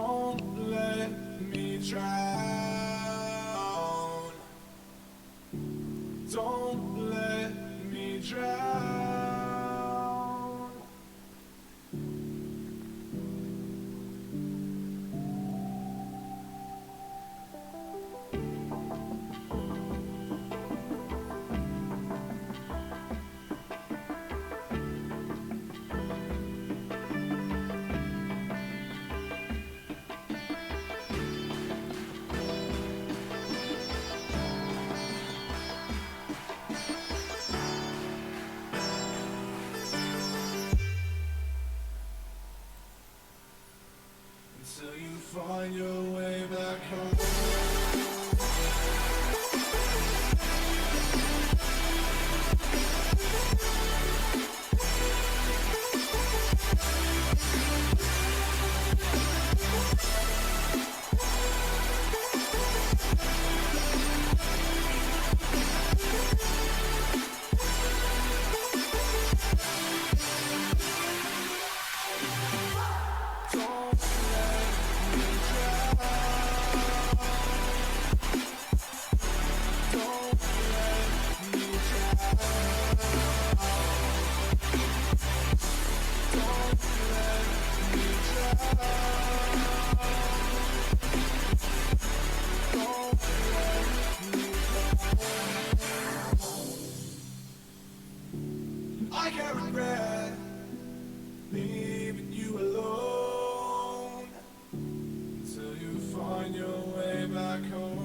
Don't let me drown. Don't let me drown. Until you find your way back home. I can't regret leaving you alone until you find your way back home.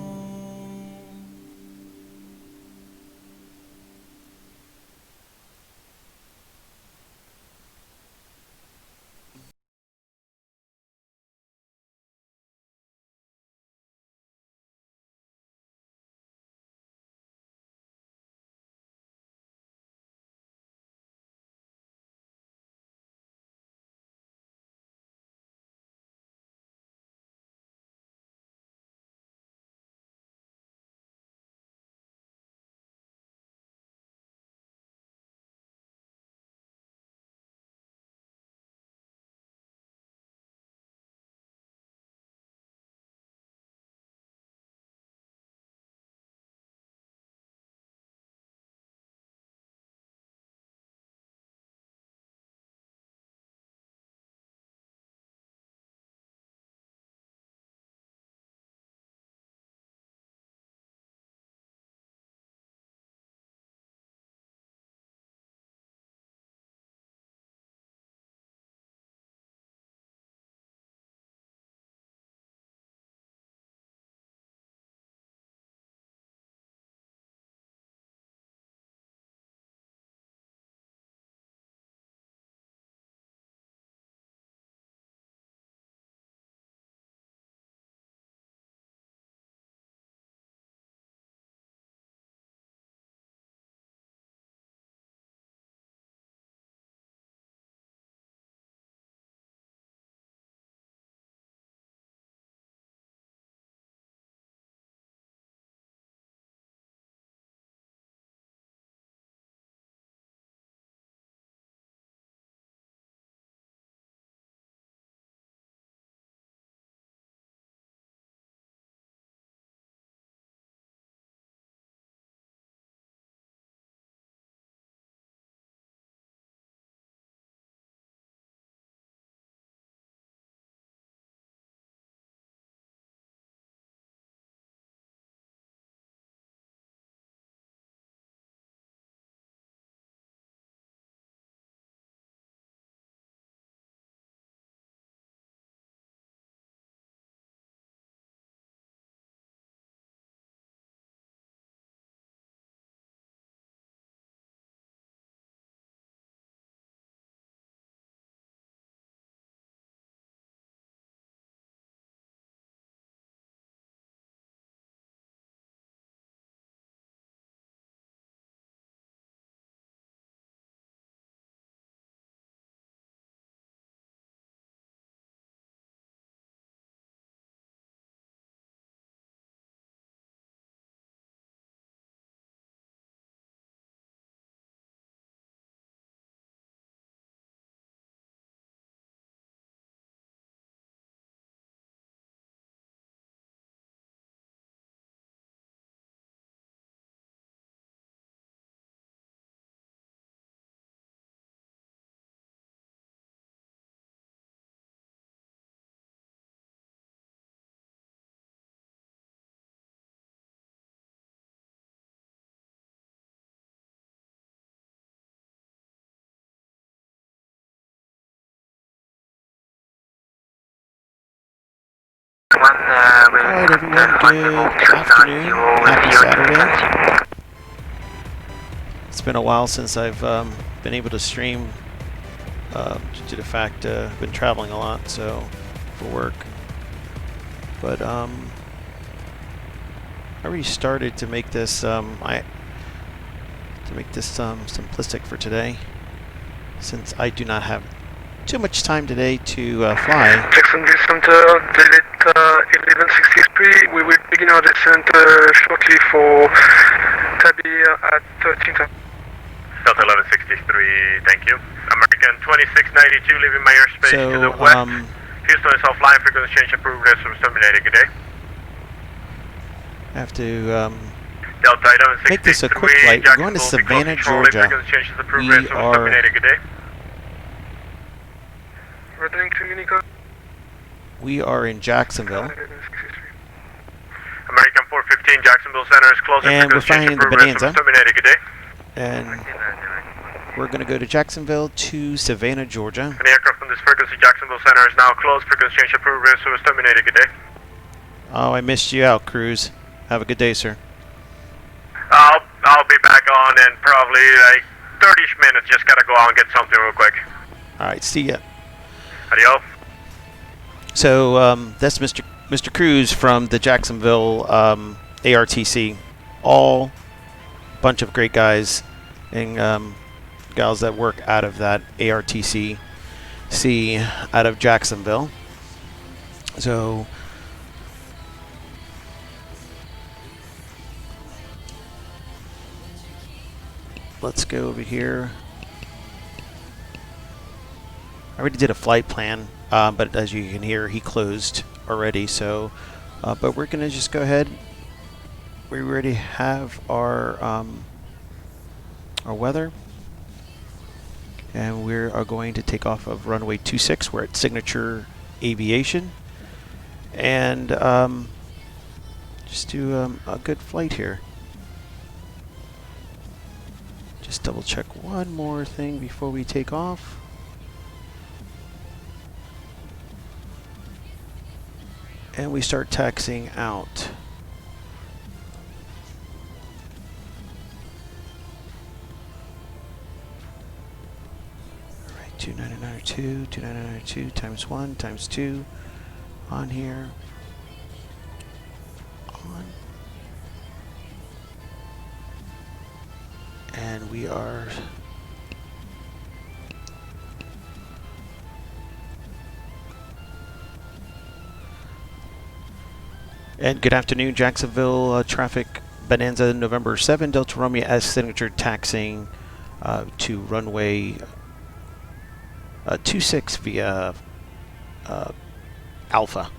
Alright everyone, good afternoon. Happy Saturday. It's been a while since I've been able to stream due to the fact I've been traveling a lot, so for work. But I already started to make this simplistic for today, since I do not have too much time today to fly. Jacksonville Center, delete 1163. We will begin our descent shortly for Tabir at 13. Delta 1163, thank you. American 2692 leaving my airspace to the west. Houston is offline, frequency change approved, resume terminated, good day. I have to Delta make this a quick flight. We're going to Savannah, Georgia. We are in Jacksonville. American 415, Jacksonville Center is closing. And we're flying the Bonanza. Terminated, good day. And we're going to go to Jacksonville to Savannah, Georgia. An aircraft from this frequency, Jacksonville Center is now closed. Frequency change approved, resume terminated, good day. Oh, I missed you out, Cruz. Have a good day, sir. I'll be back on in probably like 30-ish minutes. Just gotta go out and get something real quick. All right, see ya. Adios. So that's Mr. Cruz from the Jacksonville ARTC. All bunch of great guys and gals that work out of that ARTC out of Jacksonville. So let's go over here. I already did a flight plan, but as you can hear, he closed already. So, but we're gonna just go ahead. We already have our weather, and we are going to take off of runway 26. We're at Signature Aviation, and just do a good flight here. Just double check one more thing before we take off. And we start taxiing out. All right, 29902, 29902 times 1 times 2 on here. On. And we are and good afternoon, Jacksonville traffic. Bonanza November 7 Delta Romeo S signature taxiing to runway 26 via Alpha.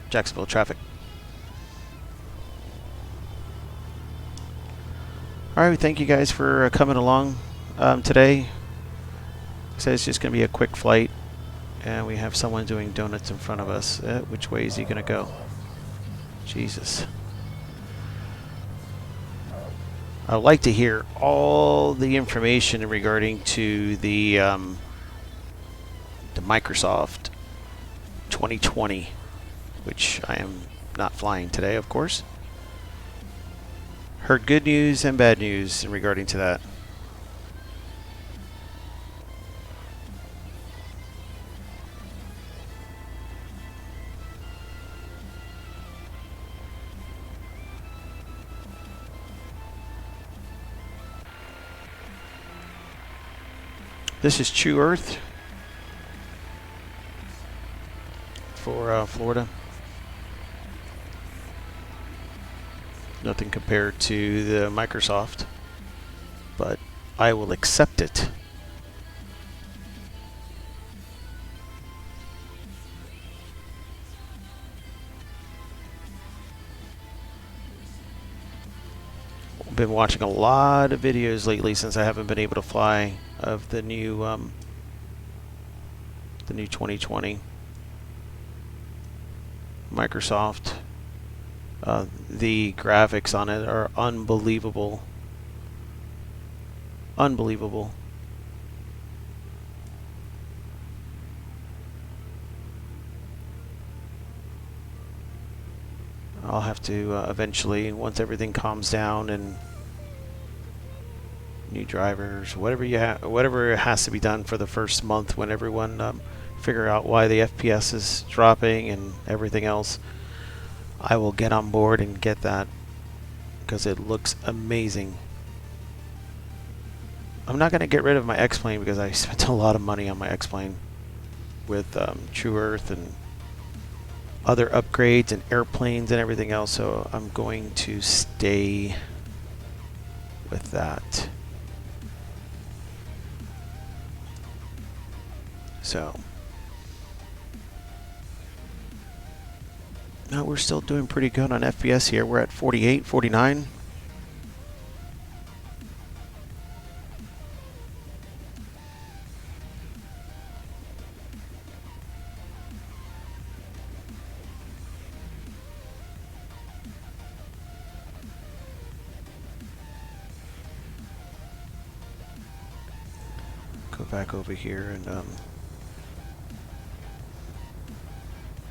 Jacksonville traffic. Alright, thank you guys for coming along today. So it's just going to be a quick flight, and we have someone doing donuts in front of us. Which way is he going to go? Jesus. I'd like to hear all the information regarding to the Microsoft 2020, which I am not flying today, of course. Heard good news and bad news regarding to that. This is True Earth for Florida. Nothing compared to the Microsoft, but I will accept it. I've been watching a lot of videos lately since I haven't been able to fly of the new 2020 Microsoft. The graphics on it are unbelievable. Unbelievable. I'll have to eventually, once everything calms down and new drivers, whatever has to be done for the first month when everyone figure out why the FPS is dropping and everything else, I will get on board and get that because it looks amazing. I'm not going to get rid of my X-Plane because I spent a lot of money on my X-Plane with True Earth and other upgrades and airplanes and everything else, so I'm going to stay with that. So now we're still doing pretty good on FPS here. We're at 48, 49. Go back over here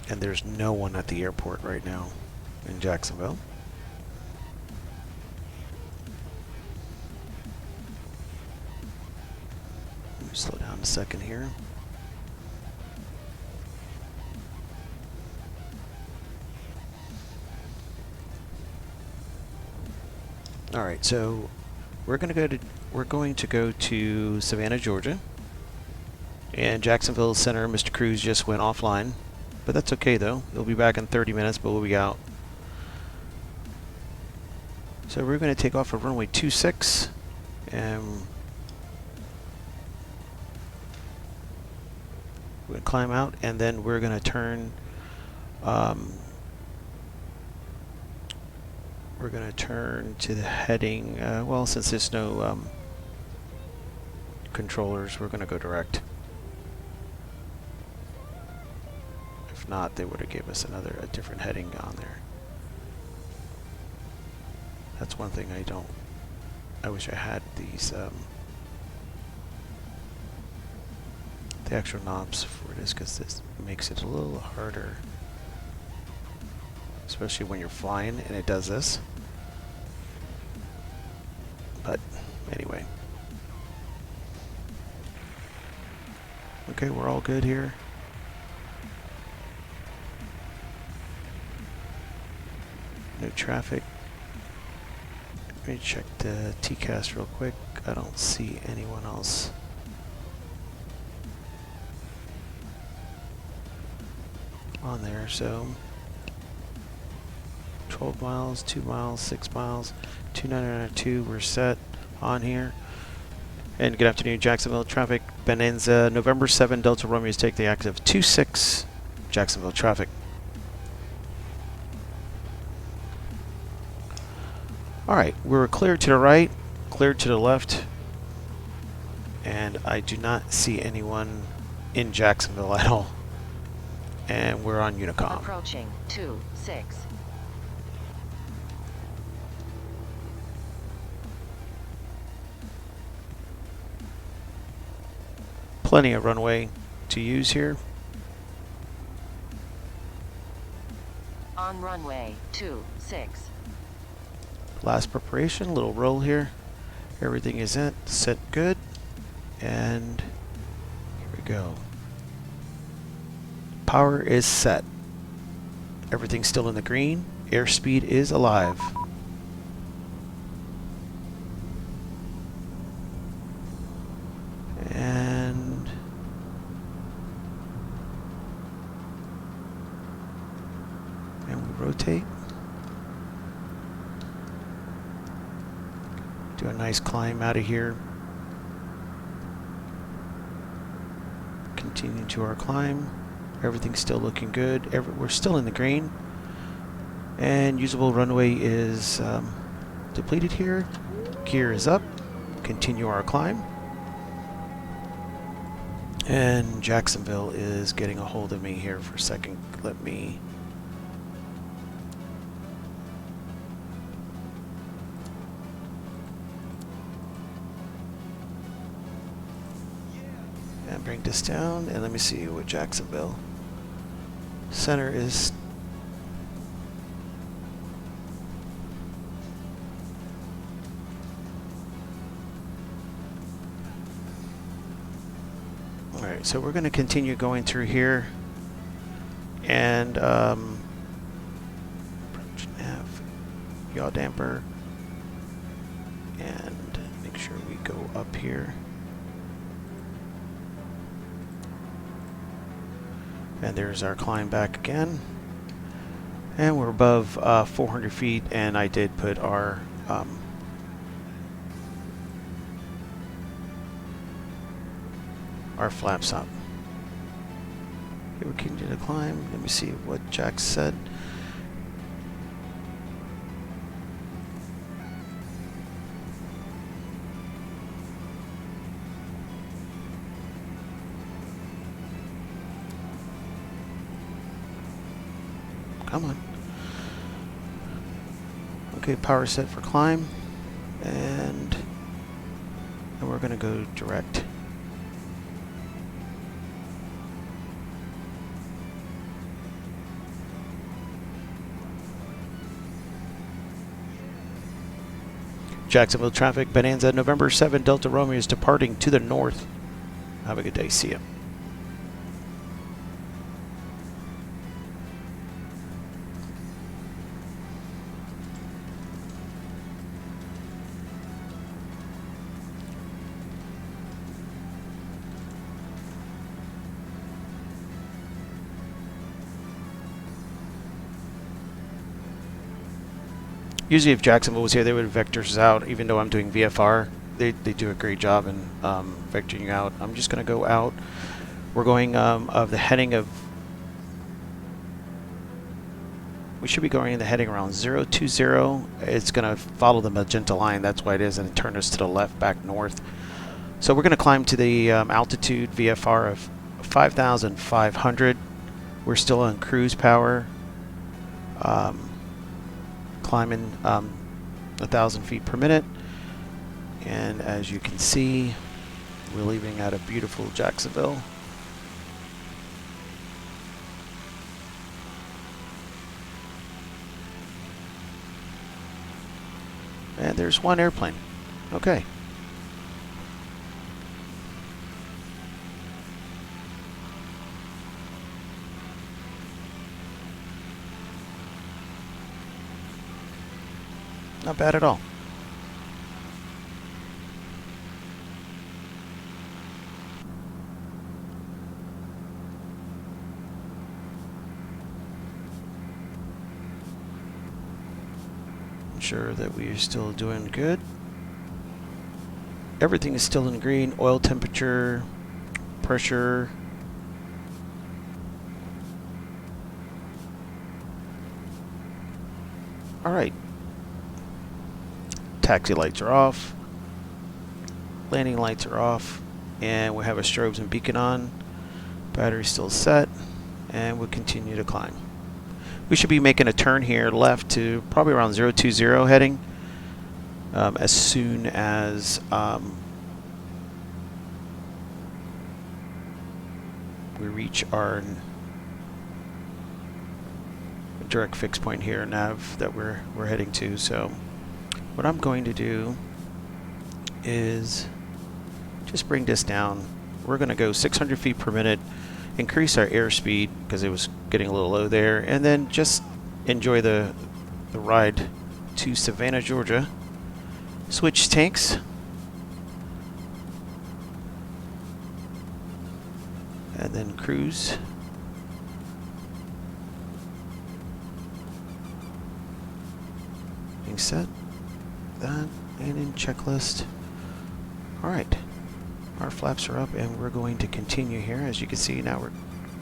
and there's no one at the airport right now in Jacksonville. Let me slow down a second here. All right, so we're going to go to Savannah, Georgia. And Jacksonville Center, Mr. Cruz just went offline. But that's okay though. He'll be back in 30 minutes, but we'll be out. So we're going to take off of runway 26 and we're going to climb out, and then we're going to turn to the heading, well, since there's no controllers, we're going to go direct. If not, they would have gave us a different heading on there. That's one thing I wish I had these, the actual knobs for this, because this makes it a little harder, especially when you're flying and it does this. But anyway. Okay, we're all good here. No traffic. Let me check the TCAS real quick. I don't see anyone else. On there, so 12 miles, 2 miles, 6 miles, 2992, we're set on here. And good afternoon, Jacksonville traffic. Bonanza, November 7, Delta Romeo's take the active 26, Jacksonville traffic. Alright, we're clear to the right, clear to the left, and I do not see anyone in Jacksonville at all. And we're on Unicom. Approaching 26. Plenty of runway to use here. On runway 26. Last preparation, little roll here. Everything is set good. And here we go. Power is set. Everything's still in the green. Airspeed is alive. And we rotate. Do a nice climb out of here. Continue to our climb. Everything's still looking good. We're still in the green. And usable runway is depleted here. Gear is up. Continue our climb. And Jacksonville is getting a hold of me here for a second. Let me... and bring this down, and let me see what Jacksonville Center is So we're going to continue going through here, and approach nav, yaw damper, and make sure we go up here. And there's our climb back again. And we're above 400 feet, and I did put our flaps up. Okay, we continue to climb. Let me see what Jack said. Come on. Okay, power set for climb, and we're going to go direct. Jacksonville traffic, Bonanza, November 7, Delta Romeo is departing to the north. Have a good day. See ya. Usually if Jacksonville was here, they would vector us out, even though I'm doing VFR. They do a great job in vectoring out. I'm just going to go out. We're going of the heading of... We should be going in the heading around 020. It's going to follow the magenta line. That's why it is, and it turned us to the left back north. So we're going to climb to the altitude VFR of 5,500. We're still on cruise power. Climbing 1,000 feet per minute, and as you can see, we're leaving out of beautiful Jacksonville. And there's one airplane. Okay. Not bad at all. Ensure that we are still doing good. Everything is still in green. Oil temperature, pressure. All right. Taxi lights are off, landing lights are off, and we have our strobes and beacon on. Battery still set, and we'll continue to climb. We should be making a turn here left to probably around 020 heading as soon as we reach our direct fix point here, nav that we're heading to. So what I'm going to do is just bring this down. We're going to go 600 feet per minute, increase our airspeed because it was getting a little low there, and then just enjoy the ride to Savannah, Georgia. Switch tanks. And then cruise. Being set. That and in checklist. Alright, our flaps are up and we're going to continue here. As you can see, now we're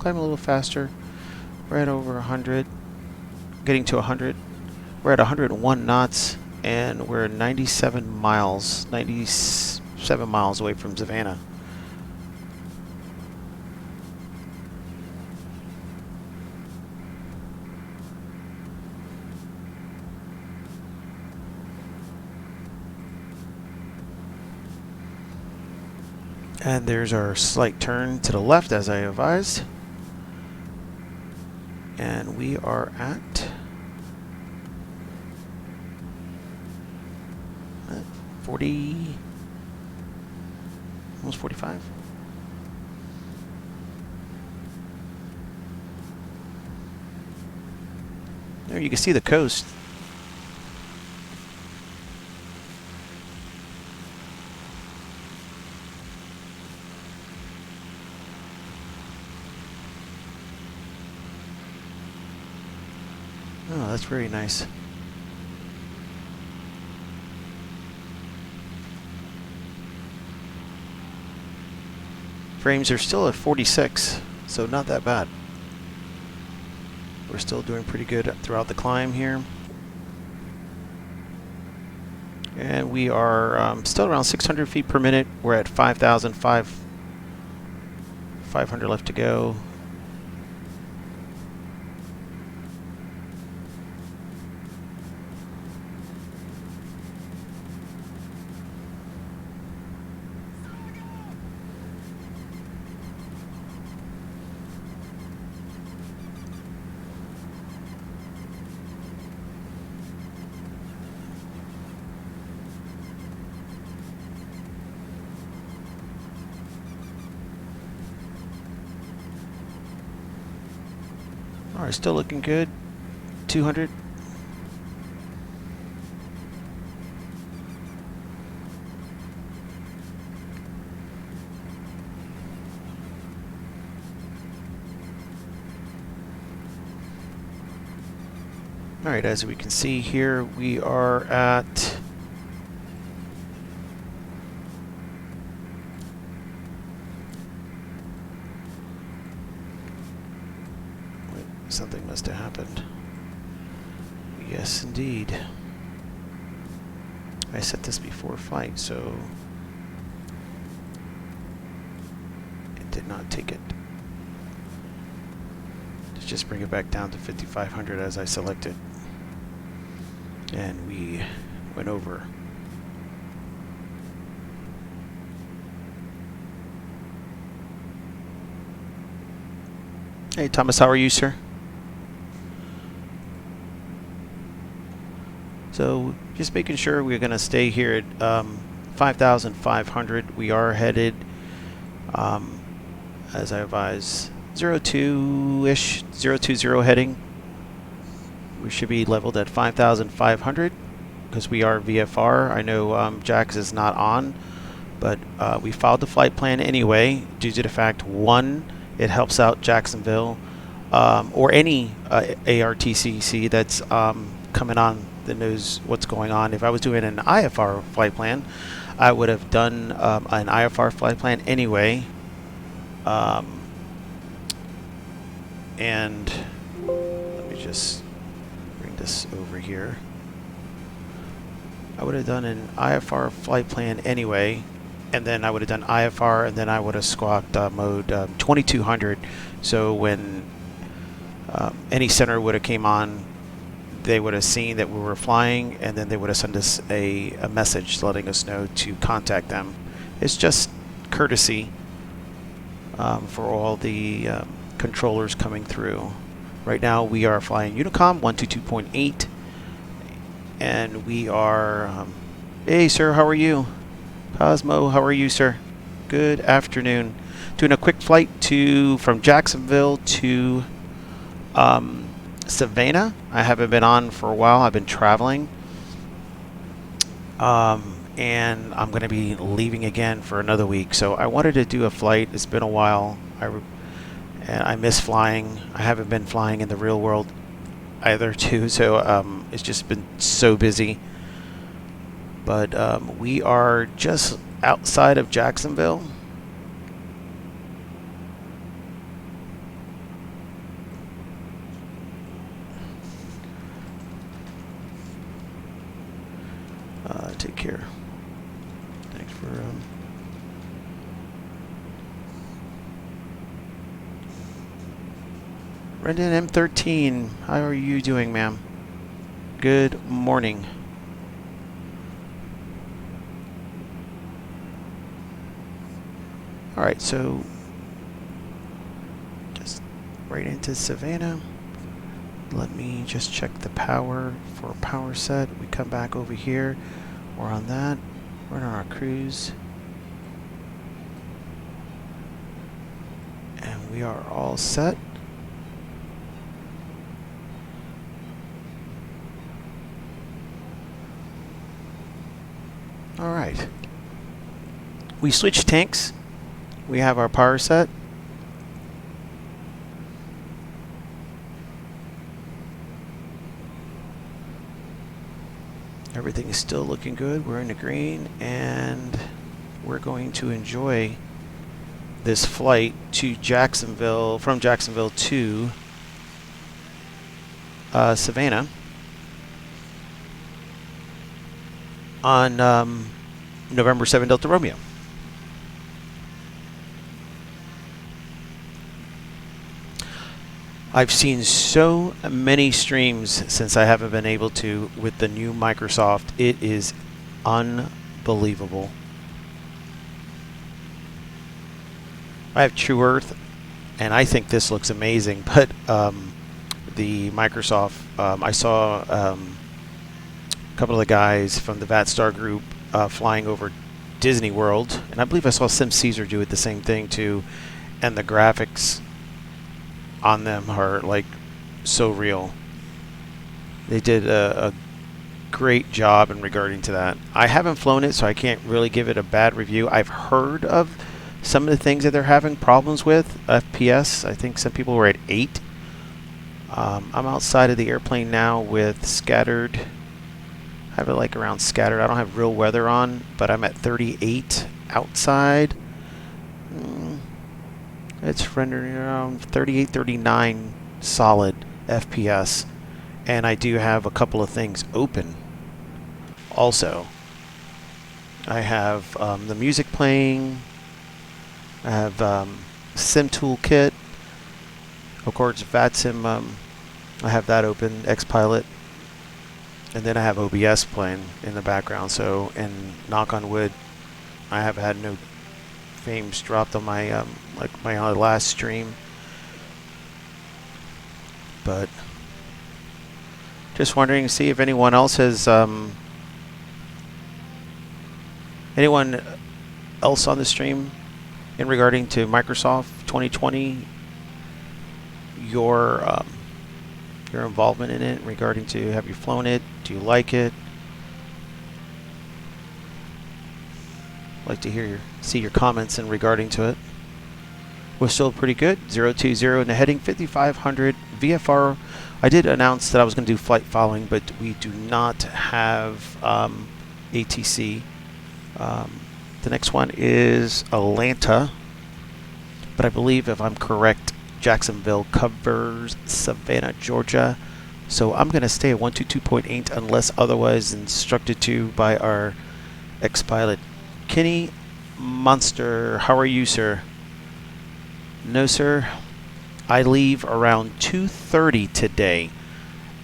climbing a little faster. We're at over 100, getting to 100. We're at 101 knots and we're 97 miles away from Savannah. And there's our slight turn to the left as I advised. And we are at 40, almost 45. There you can see the coast. Oh, that's very nice. Frames are still at 46, so not that bad. We're still doing pretty good throughout the climb here. And we are still around 600 feet per minute. We're at 5,500 left to go. All right, still looking good. 200. All right, as we can see here, we are at something must have happened. Yes, indeed. I set this before flight, so it did not take it. Let's just bring it back down to 5,500 as I selected. And we went over. Hey, Thomas, how are you, sir? So just making sure we're going to stay here at 5,500. We are headed, as I advised, 02-ish, 020 heading. We should be leveled at 5,500 because we are VFR. I know KJAX is not on, but we filed the flight plan anyway due to the fact, one, it helps out Jacksonville or any ARTCC that's coming on that knows what's going on. If I was doing an IFR flight plan, I would have done an IFR flight plan anyway. And let me just bring this over here. I would have done an IFR flight plan anyway, and then I would have done IFR, and then I would have squawked mode 2200. So when any center would have came on, they would have seen that we were flying, and then they would have sent us a message letting us know to contact them. It's just courtesy for all the controllers coming through. Right now we are flying Unicom 122.8, and we are hey sir, how are you? Cosmo, how are you, sir? Good afternoon. Doing a quick flight from Jacksonville to Savannah. I haven't been on for a while. I've been traveling, and I'm going to be leaving again for another week. So I wanted to do a flight. It's been a while. And I miss flying. I haven't been flying in the real world either, too. So it's just been so busy. But we are just outside of Jacksonville. Take care. Thanks for Brendan M13. How are you doing, ma'am? Good morning. All right, so just right into Savannah. Let me just check the power for power set. We come back over here. We're on that. We're on our cruise. And we are all set. All right. We switched tanks. We have our power set. Everything is still looking good. We're in the green, and we're going to enjoy this flight to Jacksonville, from Jacksonville to Savannah on November 7 Delta Romeo. I've seen so many streams since I haven't been able to with the new Microsoft. It is unbelievable. I have True Earth, and I think this looks amazing, but the Microsoft, I saw a couple of the guys from the VatStar group flying over Disney World, and I believe I saw Sim Caesar do it the same thing too, and the graphics on them are like so real. They did a great job in regarding to that. I haven't flown it, so I can't really give it a bad review. I've heard of some of the things that they're having problems with. FPS, I think some people were at 8. I'm outside of the airplane now with scattered. I have it like around scattered. I don't have real weather on, but I'm at 38 outside. It's rendering around 38, 39 solid FPS. And I do have a couple of things open. Also, I have the music playing. I have Sim Toolkit. Of course, VatSim, I have that open, Xpilot. And then I have OBS playing in the background. So, and knock on wood, I have had no frames dropped on my like my last stream. But just wondering to see if anyone else has anyone else on the stream in regarding to Microsoft 2020, your involvement in it, regarding to have you flown it, do you like it? I'd like to hear see your comments in regarding to it. We're still pretty good. 020 in the heading, 5500 VFR. I did announce that I was going to do flight following, but we do not have ATC. The next one is Atlanta, but I believe, if I'm correct, Jacksonville covers Savannah, Georgia. So I'm going to stay at 122.8 unless otherwise instructed to by our ex-pilot. Kenny Monster, how are you, sir? No, sir. I leave around 2:30 today,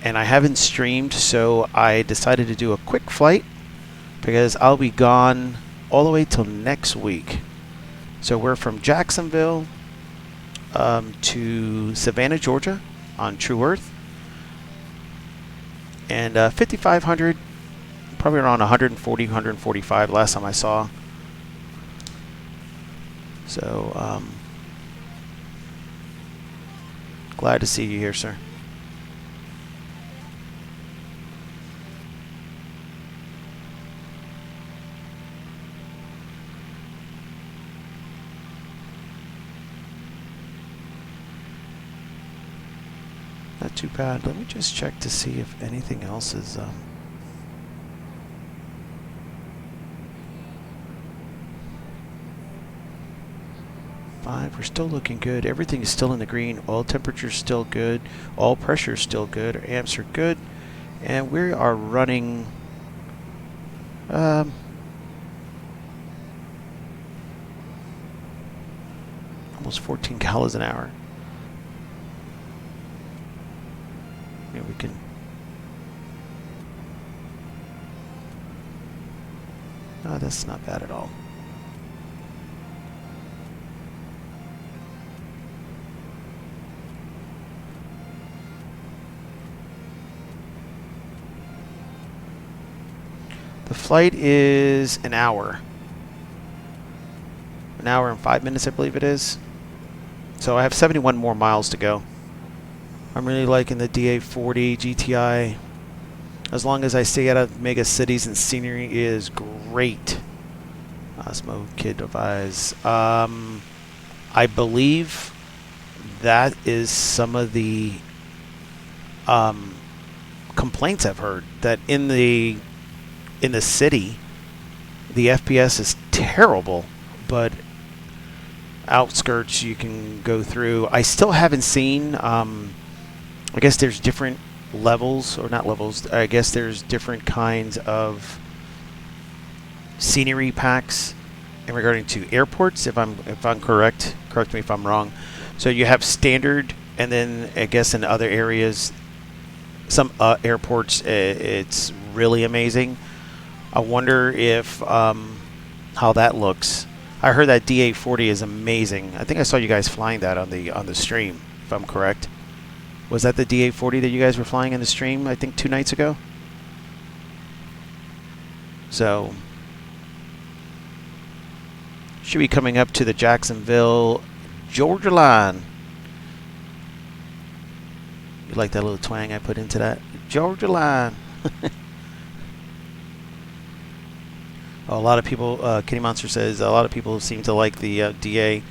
and I haven't streamed, so I decided to do a quick flight because I'll be gone all the way till next week. So we're from Jacksonville to Savannah, Georgia on True Earth, and 5500, probably around 140, 145 last time I saw. So glad to see you here, sir. Not too bad. Let me just check to see if anything else is we're still looking good. Everything is still in the green. Oil temperature is still good. Oil pressure is still good. Our amps are good. And we are running almost 14 gallons an hour. Yeah, we can. Oh, that's not bad at all. The flight is an hour. An hour and 5 minutes, I believe it is. So I have 71 more miles to go. I'm really liking the DA40 GTI. As long as I stay out of mega cities and scenery is great. Osmo Kid Devise. I believe that is some of the complaints I've heard, that in the city the FPS is terrible, but outskirts you can go through. I still haven't seen, I guess there's different levels, or not levels, I guess there's different kinds of scenery packs in regarding to airports, if I'm correct me if I'm wrong. So you have standard, and then I guess in other areas, some airports, it's really amazing. I wonder if how that looks. I heard that DA40 is amazing. I think I saw you guys flying that on the stream, if I'm correct. Was that the DA40 that you guys were flying in the stream, I think 2 nights ago? So, should be coming up to the Jacksonville, Georgia line. You like that little twang I put into that? Georgia line. A lot of people, Kitty Monster says, a lot of people seem to like the DA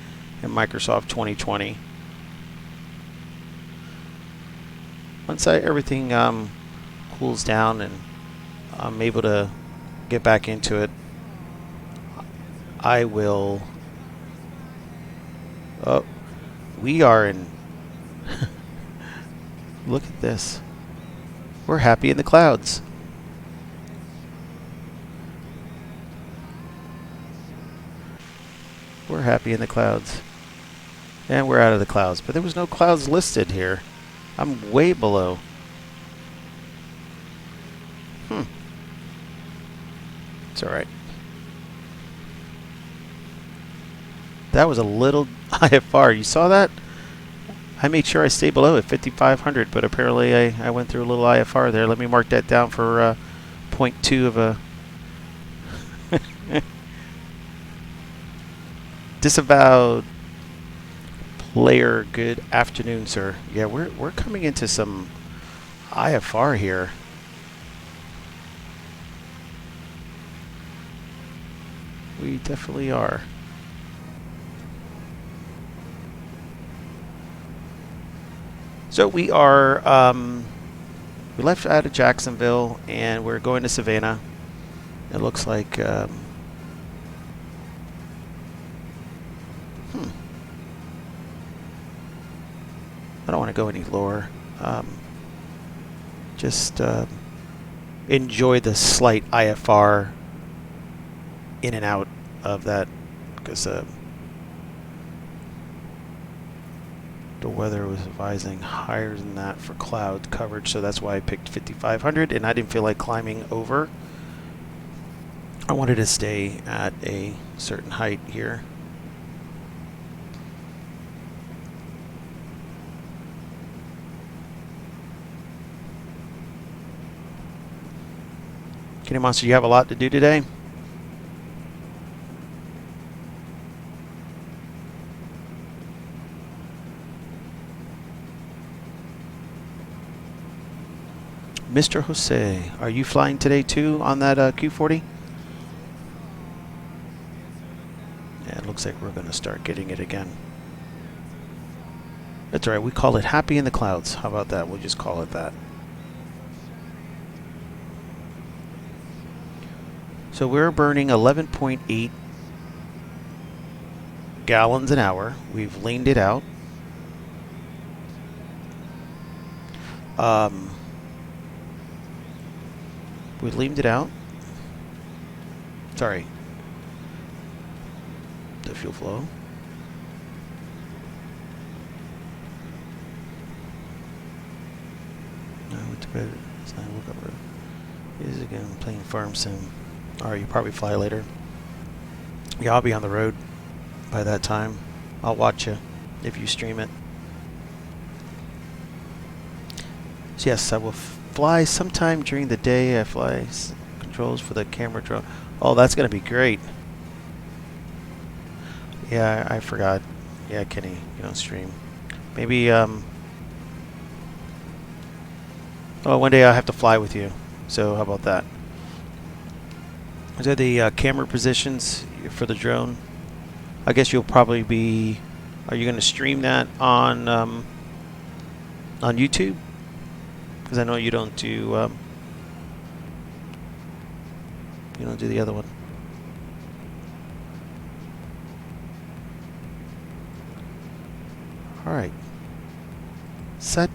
in Microsoft 2020. Once everything cools down and I'm able to get back into it, I will. Oh, we are in. Look at this. We're happy in the clouds. We're happy in the clouds. And we're out of the clouds. But there was no clouds listed here. I'm way below. It's alright. That was a little IFR. You saw that? I made sure I stayed below at 5,500, but apparently I went through a little IFR there. Let me mark that down for 0.2 of a... Disavowed player. Good afternoon, sir. Yeah, we're coming into some IFR here. We definitely are. So we are we left out of Jacksonville and we're going to Savannah. It looks like I don't want to go any lower. Just enjoy the slight IFR in and out of that, because the weather was advising higher than that for cloud coverage, so that's why I picked 5,500, and I didn't feel like climbing over. I wanted to stay at a certain height here. Kitty Monster, you have a lot to do today? Mr. Jose, are you flying today too on that Q40? Yeah, it looks like we're going to start getting it again. That's all right. We call it Happy in the Clouds. How about that? We'll just call it that. So we're burning 11.8 gallons an hour. We've leaned it out. We leaned it out. Sorry. The fuel flow. No, went to bed. It's not woke up. Is again playing farm sim. Alright, you probably fly later. Yeah, I'll be on the road by that time. I'll watch you if you stream it. So yes, I will fly sometime during the day. I fly controls for the camera drone. Oh, that's going to be great. Yeah, I forgot. Yeah, Kenny, you don't stream. Maybe, oh, one day I'll have to fly with you. So how about that? These are the camera positions for the drone. I guess you'll probably be. Are you going to stream that on YouTube? Because I know you don't do the other one. All right. Set.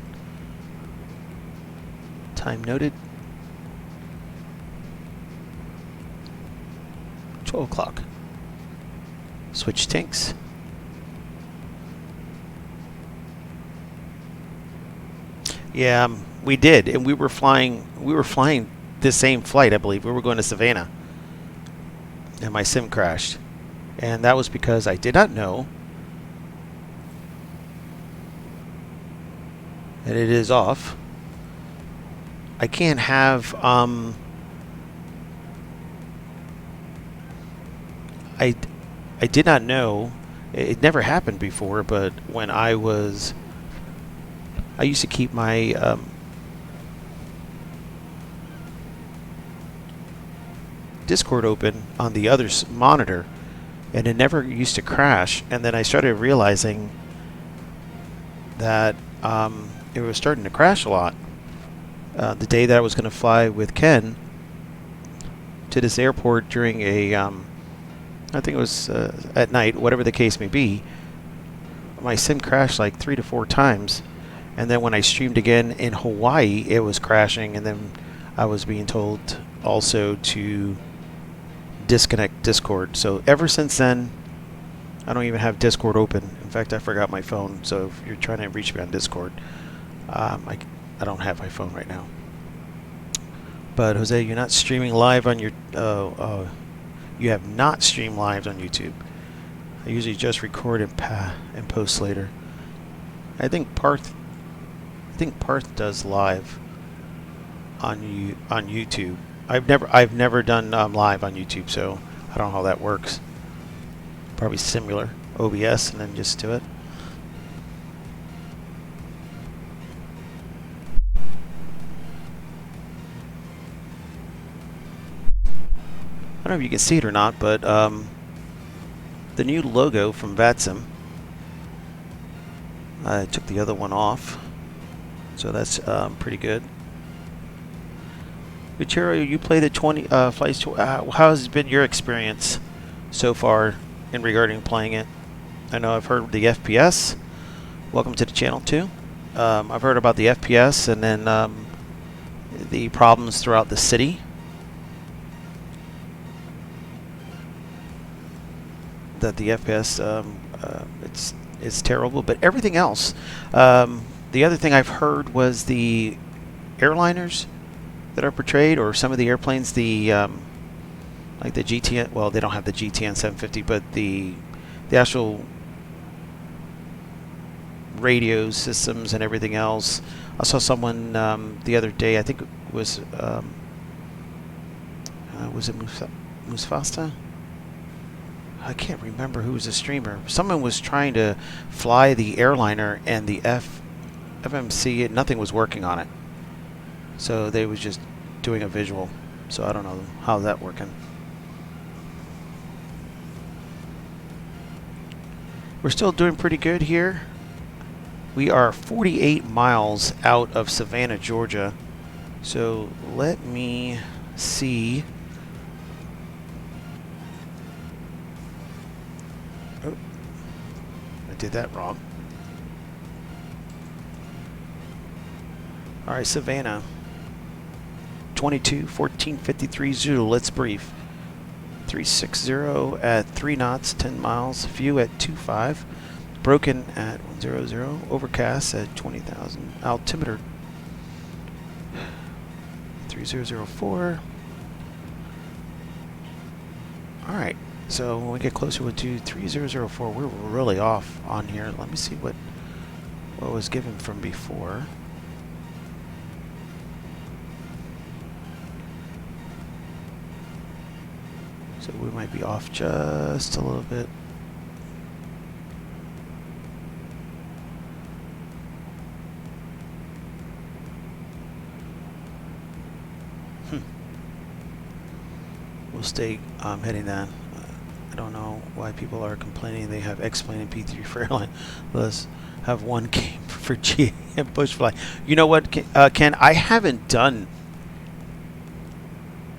Time noted. 12 o'clock. Switch tanks. Yeah, we did, and we were flying this same flight, I believe. We were going to Savannah, and my sim crashed, and that was because I did not know that it is off. I can't have I did not know. It never happened before, but when I used to keep my Discord open on the other monitor, and it never used to crash. And then I started realizing that it was starting to crash a lot. The day that I was going to fly with Ken to this airport during a, I think it was at night, whatever the case may be, my sim crashed like 3 to 4 times. And then when I streamed again in Hawaii, it was crashing, and then I was being told also to disconnect Discord. So ever since then, I don't even have Discord open. In fact, I forgot my phone, so if you're trying to reach me on Discord, I don't have my phone right now. But Jose, you're not streaming live on your... you have not streamed live on YouTube. I usually just record and post later. I think Parth does live on YouTube. I've never done live on YouTube, so I don't know how that works. Probably similar, OBS, and then just do it. I don't know if you can see it or not, but the new logo from VATSIM. I took the other one off, so that's pretty good. Uchero, you play the 20 flights. How has been your experience so far in regarding playing it? I know I've heard the FPS. Welcome to the channel too. I've heard about the FPS and then the problems throughout the city. That the FPS it's terrible, but everything else. The other thing I've heard was the airliners that are portrayed, or some of the airplanes, the like the GTN. Well, they don't have the GTN 750, but the actual radio systems and everything else. I saw someone the other day. I think it was it Musfasta? I can't remember who was the streamer. Someone was trying to fly the airliner, and the FMC, nothing was working on it. So they was just doing a visual. So I don't know how's that working. We're still doing pretty good here. We are 48 miles out of Savannah, Georgia. So let me see. Oh, I did that wrong. All right, Savannah. 22-14-53 Zulu. Let's brief. 360 at 3 knots, 10 miles. View at 25. Broken at 100. Overcast at 20,000. Altimeter 3004. All right. So when we get closer, we'll do 3004. We're really off on here. Let me see what was given from before. So we might be off just a little bit. we'll stay heading that. I don't know why people are complaining they have X-Plane and P3 for airline. Let's have one game for GA and bush fly. You know what, Ken? I haven't done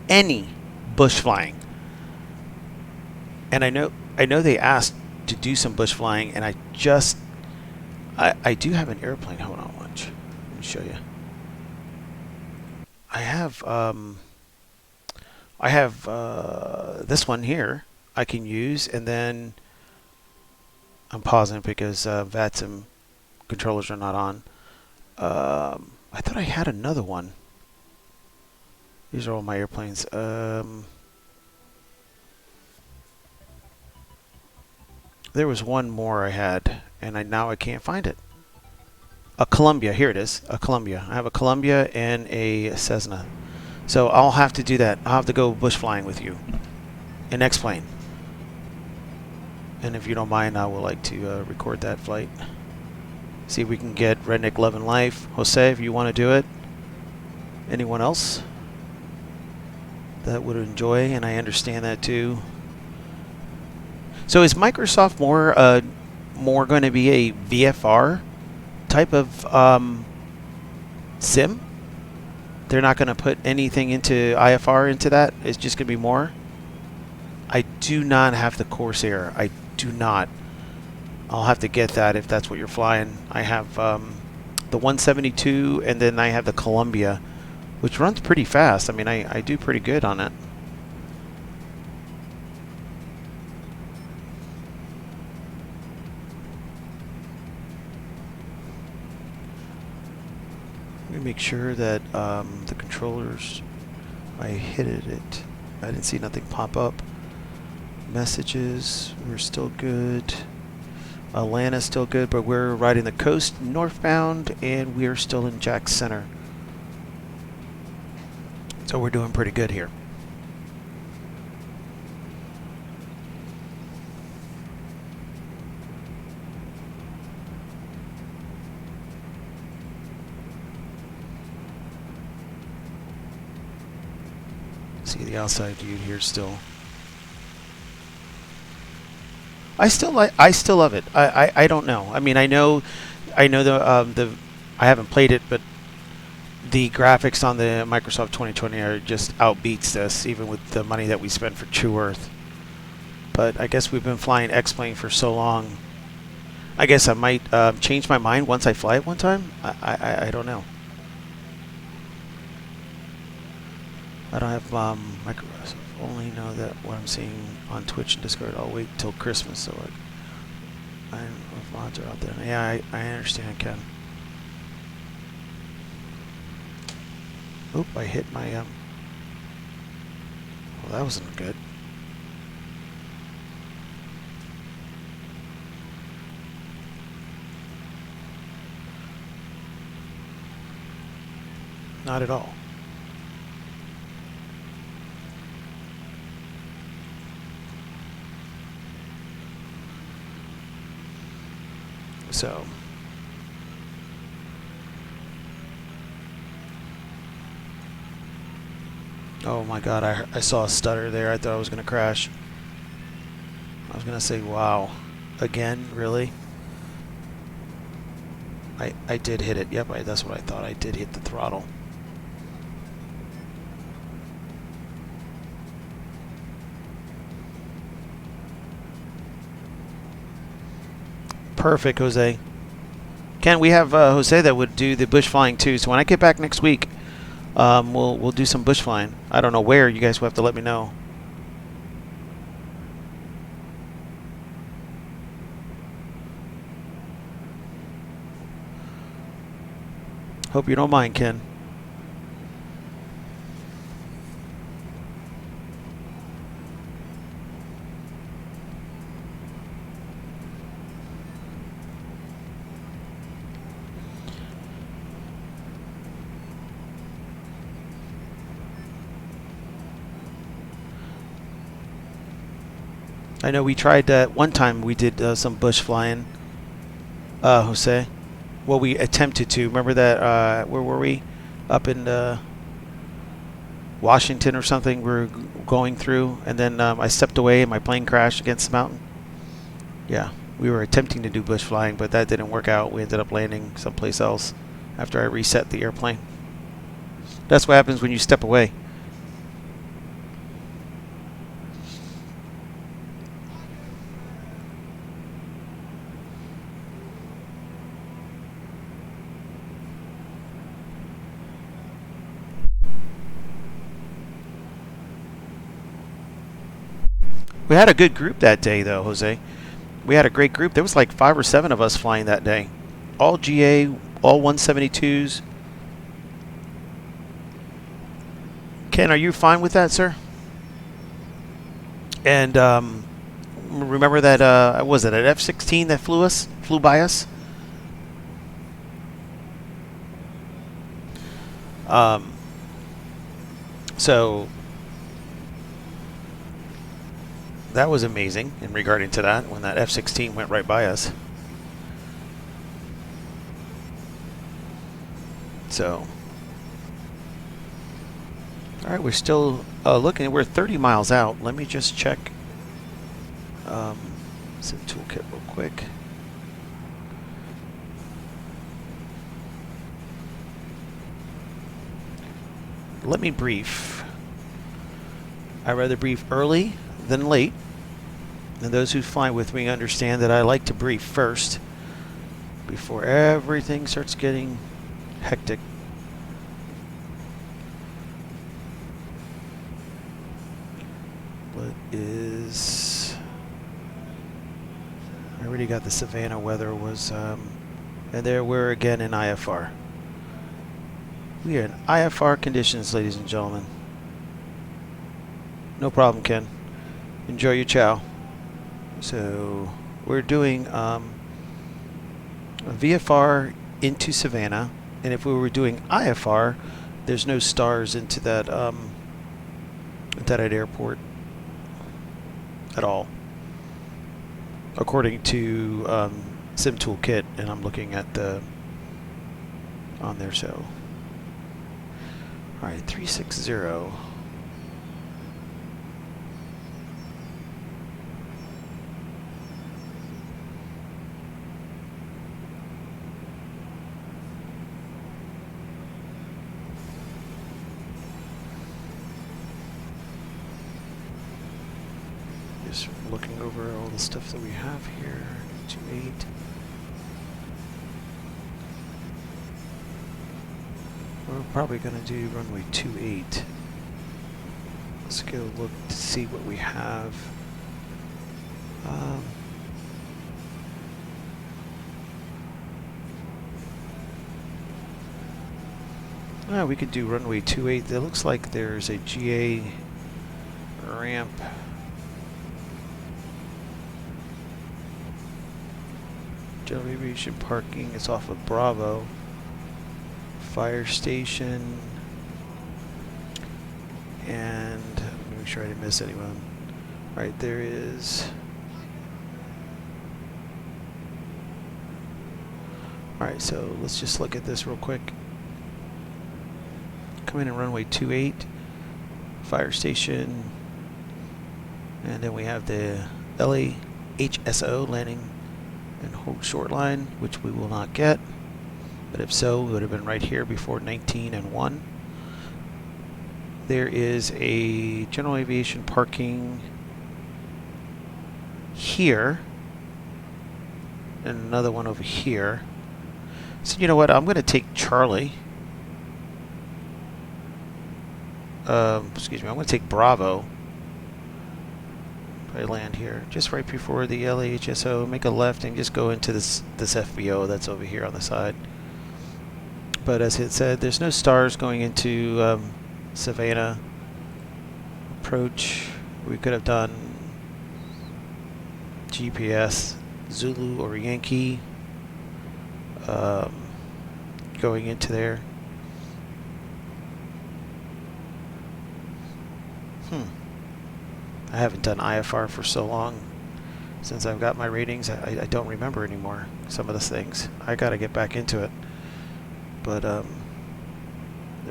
any bush flying, and I know they asked to do some bush flying, and I do have an airplane. Hold on, watch. Let me show you. I have this one here I can use, and then I'm pausing because VATS and controllers are not on. I thought I had another one. These are all my airplanes. There was one more I had, and now I can't find it. A Columbia. Here it is. A Columbia. I have a Columbia and a Cessna. So I'll have to do that. I'll have to go bush flying with you. An X-plane. And if you don't mind, I would like to record that flight. See if we can get Redneck Love and Life. Jose, if you want to do it. Anyone else that would enjoy, and I understand that too. So is Microsoft more going to be a VFR type of sim? They're not going to put anything into IFR into that? It's just going to be more? I do not have the Corsair. I do not. I'll have to get that if that's what you're flying. I have the 172, and then I have the Columbia, which runs pretty fast. I mean, I do pretty good on it. Let me make sure that the controllers, I hit it. I didn't see nothing pop up. Messages, we're still good. Atlanta's still good, but we're riding the coast northbound, and we're still in Jax Center. So we're doing pretty good here. See the outside view here still. I still love it. I don't know. I mean, I know the I haven't played it, but the graphics on the Microsoft 2020 are just outbeats this, even with the money that we spent for True Earth. But I guess we've been flying X-Plane for so long. I guess I might change my mind once I fly it one time. I don't know. I don't have Microsoft. Only know that what I'm seeing on Twitch and Discord. I'll wait till Christmas, so I don't know if mods are out there. Yeah, I understand, Ken. Oop, I hit my well, that wasn't good. Not at all. So oh my god, I saw a stutter there. I thought I was going to crash. I was going to say, wow. Again? Really? I did hit it. Yep, that's what I thought. I did hit the throttle. Perfect, Jose. Ken, we have Jose that would do the bush flying too. So when I get back next week, we'll do some bush flying. I don't know where. You guys will have to let me know. Hope you don't mind, Ken. I know we tried that one time. We did some bush flying, Jose. Well, we attempted to. Remember that? Where were we? Up in Washington or something we were going through, and then I stepped away and my plane crashed against the mountain. Yeah, we were attempting to do bush flying, but that didn't work out. We ended up landing someplace else after I reset the airplane. That's what happens when you step away. We had a good group that day, though, Jose. We had a great group. There was like 5 or 7 of us flying that day. All GA, all 172s. Ken, are you fine with that, sir? And remember that, was it an F-16 that flew by us? So that was amazing in regarding to that, when that F-16 went right by us. So, all right, we're still looking. We're 30 miles out. Let me just check some toolkit real quick. Let me brief. I'd rather brief early than late. And those who fly with me understand that I like to brief first before everything starts getting hectic. What is... I already got the Savannah weather was... and there we're again in IFR. We are in IFR conditions, ladies and gentlemen. No problem, Ken. Enjoy your chow. So we're doing a VFR into Savannah, and if we were doing IFR, there's no stars into that airport at all, according to Sim Toolkit, and I'm looking at the on there. So, all right, 360. Just looking over all the stuff that we have here. 28. We're probably going to do runway 28. Let's go look to see what we have. We could do runway 28. It looks like there's a GA ramp. General aviation parking is off of Bravo. Fire station. And let me make sure I didn't miss anyone. Right, there is. Alright, so let's just look at this real quick. Come in runway 28, fire station, and then we have the LAHSO landing and hold short line, which we will not get, but if so, we would have been right here before 19 and 1. There is a general aviation parking here, and another one over here. So you know what, I'm going to take Charlie. Excuse me, I'm going to take Bravo. I land here just right before the LAHSO, make a left and just go into this FBO that's over here on the side. But as it said, there's no stars going into Savannah. Approach, we could have done GPS, Zulu or Yankee, going into there. I haven't done IFR for so long. Since I've got my ratings, I don't remember anymore some of the things. I gotta get back into it. But let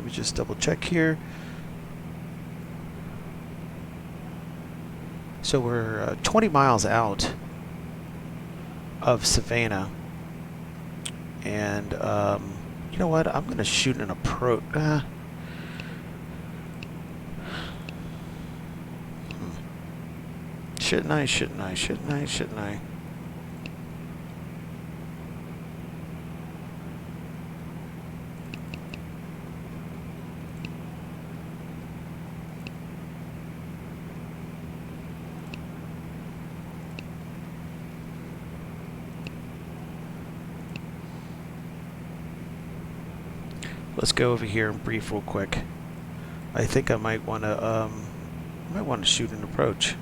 me just double check here. So we're 20 miles out of Savannah, and you know what? I'm gonna shoot an approach. Shouldn't I? Shouldn't I? Shouldn't I? Shouldn't I? Let's go over here and brief real quick. I think I might want to shoot an approach.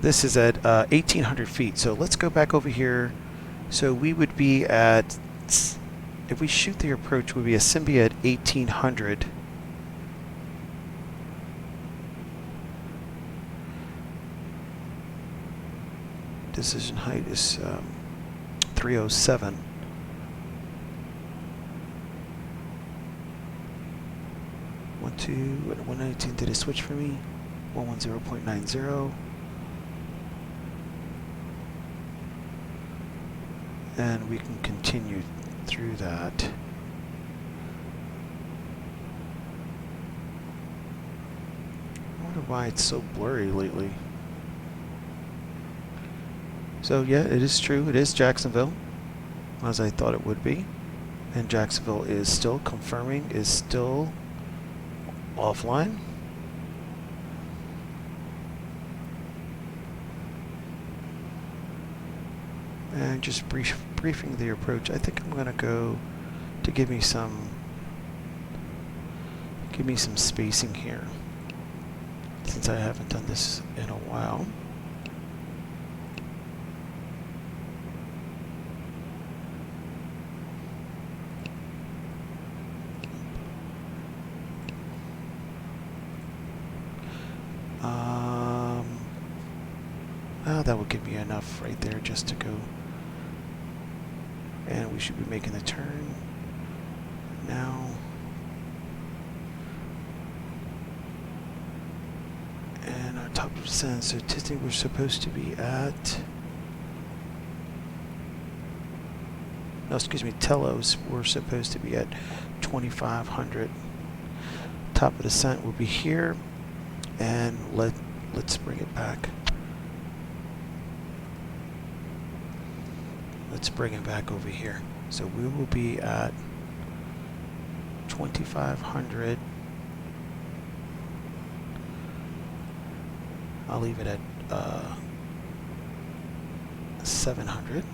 This is at 1,800 feet. So let's go back over here. So we would be at, if we shoot the approach, we'd be a Simbi at 1,800. Decision height is 307. 119, did it switch for me? 110.90. And we can continue through that. I wonder why it's so blurry lately. So yeah, it is true. It is Jacksonville, as I thought it would be. And Jacksonville is still confirming, is still offline. And just briefing the approach. I think I'm gonna go to give me some spacing here, since I haven't done this in a while. That will give me enough right there just to go. And we should be making the turn now. And our top percent, so Disney we're supposed to be at, no, excuse me, Telos we're supposed to be at 2,500. Top of descent will be here, and let's bring it back. Let's bring it back over here. So we will be at 2,500. I'll leave it at 700.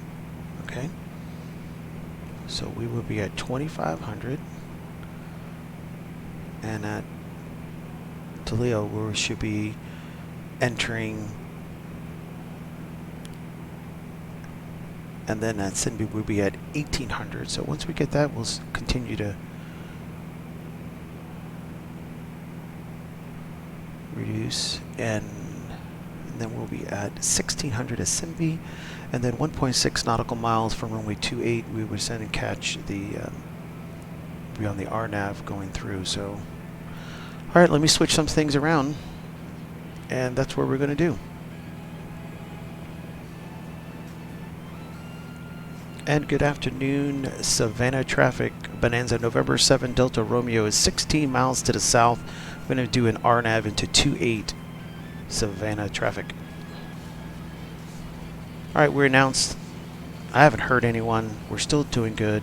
Okay. So we will be at 2,500. And at Toledo, we should be entering. And then at Sinby we'll be at 1,800. So once we get that, we'll continue to reduce, and then we'll be at 1,600 at Sinby, and then 1.6 nautical miles from runway 28. We would send and catch the be on the RNAV going through. So, all right, let me switch some things around, and that's what we're going to do. And good afternoon, Savannah traffic. Bonanza November 7 Delta Romeo is 16 miles to the south. We're going to do an RNAV into 28 Savannah traffic. All right, we're announced. I haven't heard anyone. We're still doing good.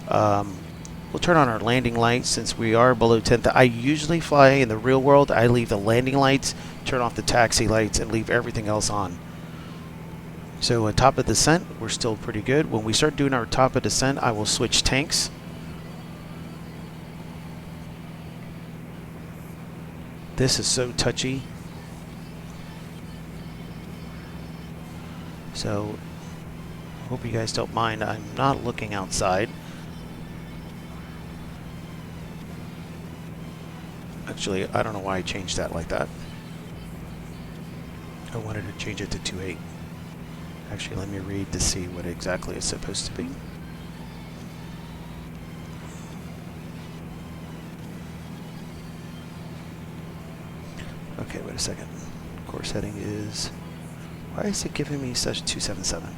We'll turn on our landing lights since we are below 10,000. I usually fly in the real world. I leave the landing lights, turn off the taxi lights, and leave everything else on. So at top of descent, we're still pretty good. When we start doing our top of descent, I will switch tanks. This is so touchy. So hope you guys don't mind. I'm not looking outside. Actually, I don't know why I changed that like that. I wanted to change it to 2.8. Actually, let me read to see what exactly it's supposed to be. Okay, wait a second. Course heading is... Why is it giving me such 277?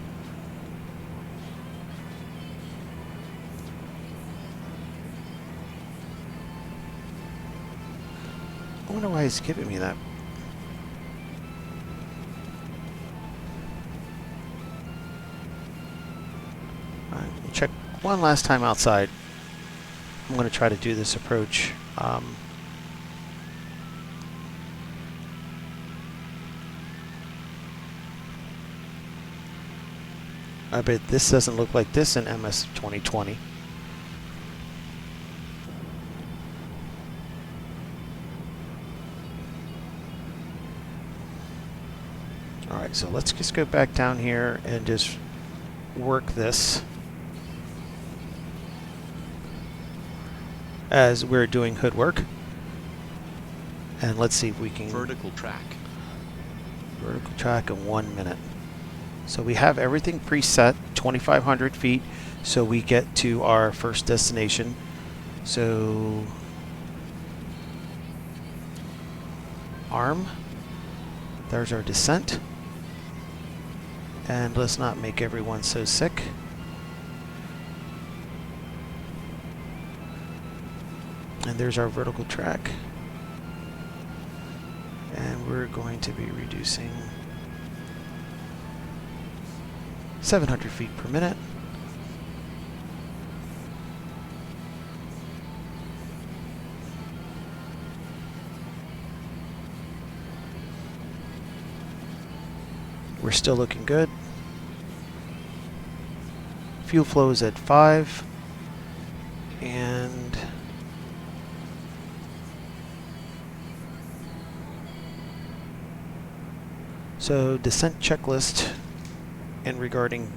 I wonder why it's giving me that. Alright, we'll check one last time outside. I'm going to try to do this approach. I bet this doesn't look like this in MS 2020. Alright, so let's just go back down here and just work this as we're doing hood work. And let's see if we can... Vertical track. Vertical track in 1 minute. So we have everything preset, 2,500 feet, so we get to our first destination. So... arm. There's our descent. And let's not make everyone so sick. And there's our vertical track. And we're going to be reducing 700 feet per minute. We're still looking good. Fuel flow is at 5. And so descent checklist and regarding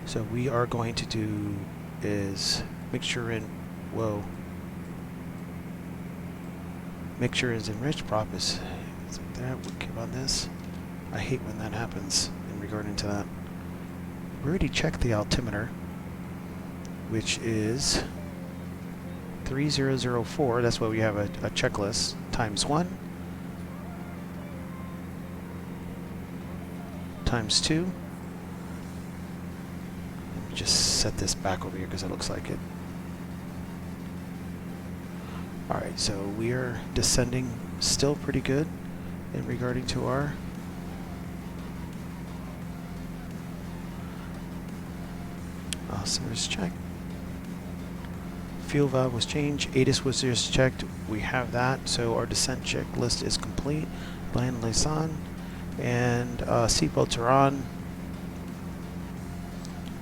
so we are going to do is mixture in mixture is enriched prop is like that. We'll keep on this. I hate when that happens in regarding to that. We already checked the altimeter, which is 3004. That's why we have a checklist times 1 times 2. Let me just set this back over here because it looks like it. Alright, so we are descending still pretty good in regarding to our cylinders check. Fuel valve was changed. ATIS was just checked. We have that. So our descent checklist is complete. Land liaison. And seatbelts are on.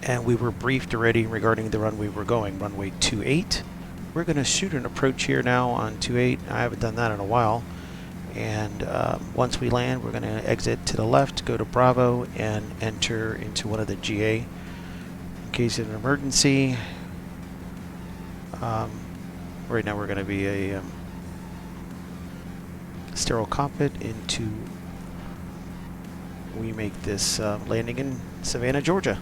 And we were briefed already regarding the runway we're going. Runway 28. We're going to shoot an approach here now on 28. I haven't done that in a while. And once we land, we're going to exit to the left, go to Bravo, and enter into one of the GA. In case of an emergency, right now we're going to be a sterile cockpit into, we make this landing in Savannah, Georgia.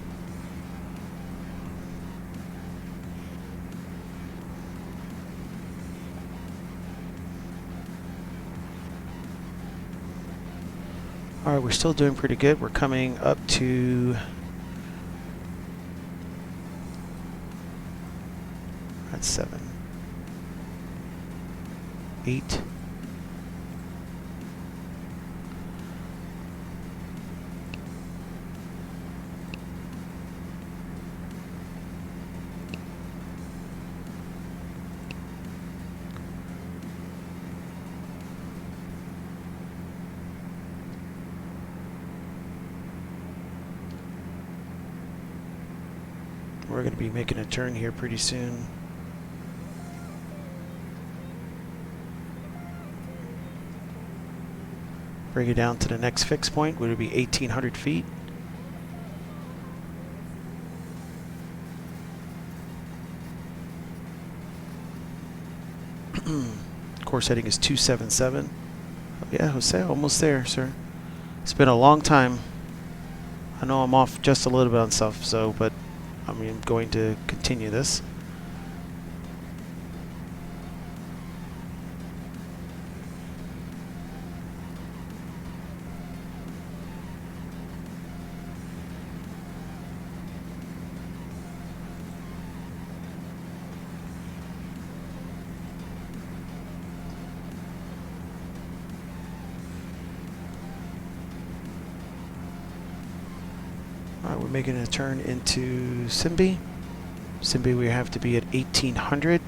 Alright, we're still doing pretty good. We're coming up to that's 7, 8. We're going to be making a turn here pretty soon. Bring it down to the next fixed point, which would be 1,800 feet. Course heading is 277. Oh, yeah, Jose, almost there, sir. It's been a long time. I know I'm off just a little bit on stuff, so, but I'm going to continue this. We're making a turn into Simbi. Simbi, we have to be at 1800.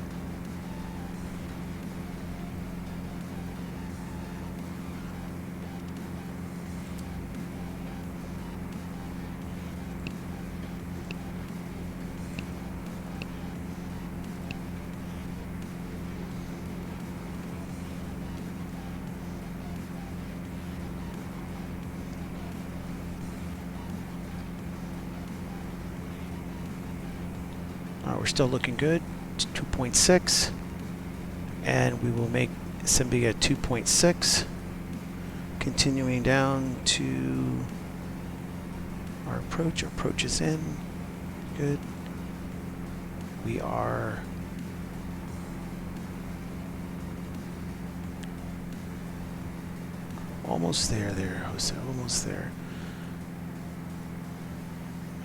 We're still looking good. It's 2.6, and we will make Simbi at 2.6. Continuing down to our approach. Our approach is in. Good. We are almost there, Jose. Almost there.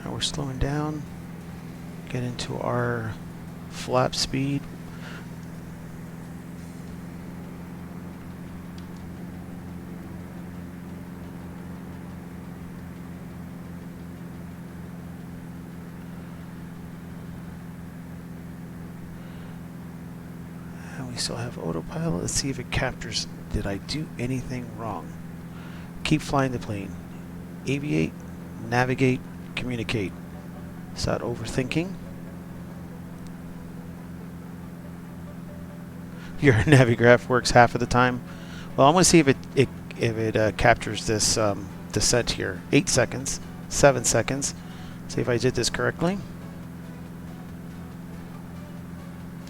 Now we're slowing down. Get into our flap speed. And we still have autopilot. Let's see if it captures. Did I do anything wrong? Keep flying the plane. Aviate, navigate, communicate. Start overthinking. Your Navigraph works half of the time. Well, I'm going to see if it captures this descent here. 8 seconds, 7 seconds. See if I did this correctly.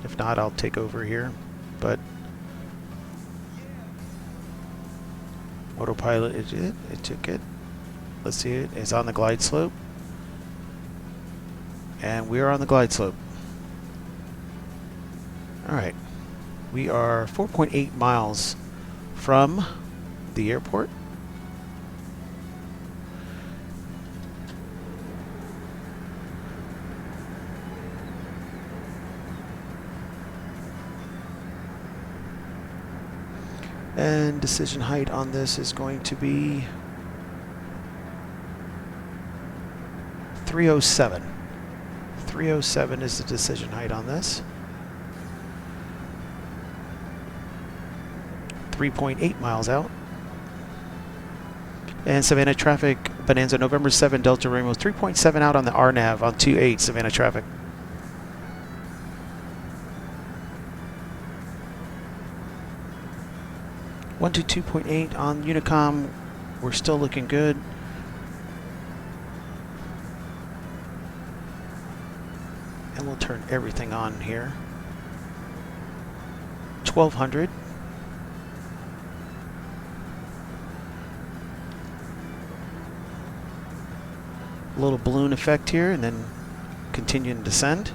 If not, I'll take over here. But autopilot, it did. It took it. Let's see it. It's on the glide slope. And we are on the glide slope. Alright. We are 4.8 miles from the airport. And decision height on this is going to be 307. 307 is the decision height on this. 3.8 miles out. And Savannah traffic, Bonanza, November 7, Delta Romeo, 3.7 out on the RNAV on 28 Savannah traffic. One to 2.8 on Unicom. We're still looking good. And we'll turn everything on here. 1200. A little balloon effect here, and then continue to descend.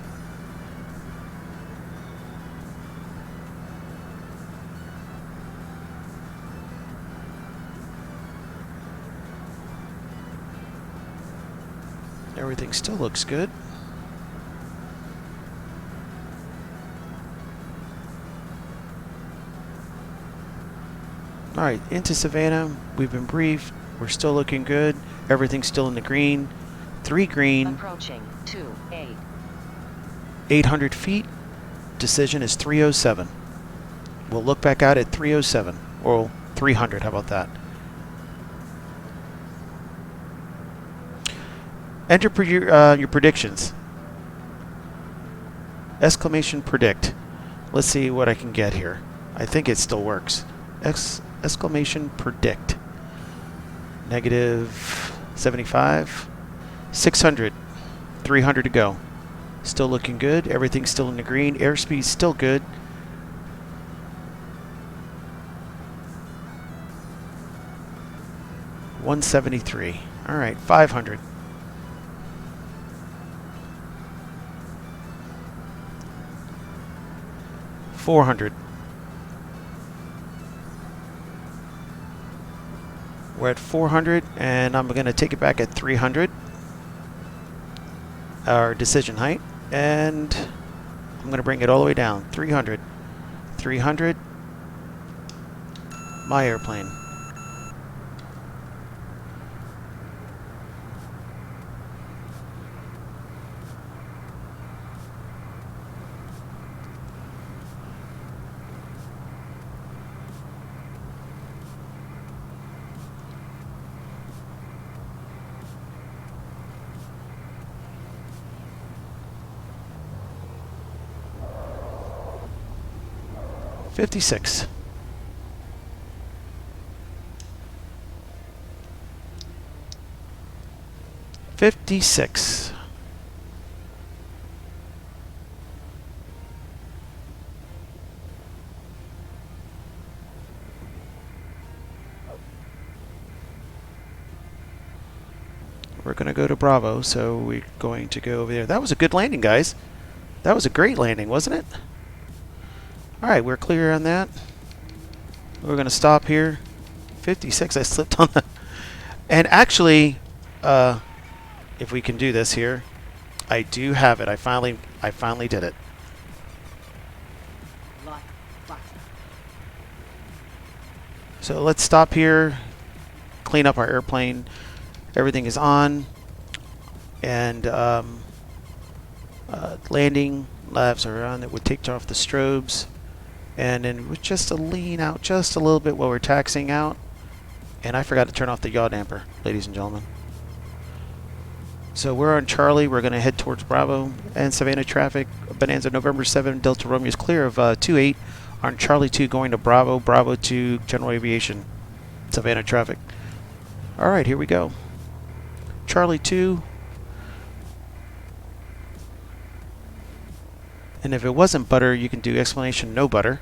Everything still looks good. All right, into Savannah. We've been briefed. We're still looking good. Everything's still in the green. 3 green. Approaching 28. 800 feet. Decision is 307. We'll look back out at 307 or 300. How about that? Enter your predictions. Exclamation predict. Let's see what I can get here. I think it still works. Exclamation predict. Negative 75. 600. 300 to go. Still looking good. Everything's still in the green. Airspeed's still good. $173. All right, 500. 400. We're at 400, and I'm going to take it back at 300. Our decision height, and I'm going to bring it all the way down. 300. 300. My airplane. 56. We're going to go to Bravo, so we're going to go over there. That was a good landing, guys. That was a great landing, wasn't it? Alright, we're clear on that. We're going to stop here. 56, I slipped on that. And actually, if we can do this here, I do have it. I finally did it. So let's stop here, clean up our airplane. Everything is on, and landing labs are on. It would take off the strobes, and then with just a lean out just a little bit while we're taxiing out. And I forgot to turn off the yaw damper, ladies and gentlemen. So we're on Charlie. We're going to head towards Bravo and Savannah traffic. Bonanza November 7 Delta Romeo is clear of 28 on Charlie 2 going to Bravo. Bravo to General Aviation. Savannah traffic. All right, here we go. Charlie 2. And if it wasn't butter, you can do explanation no butter.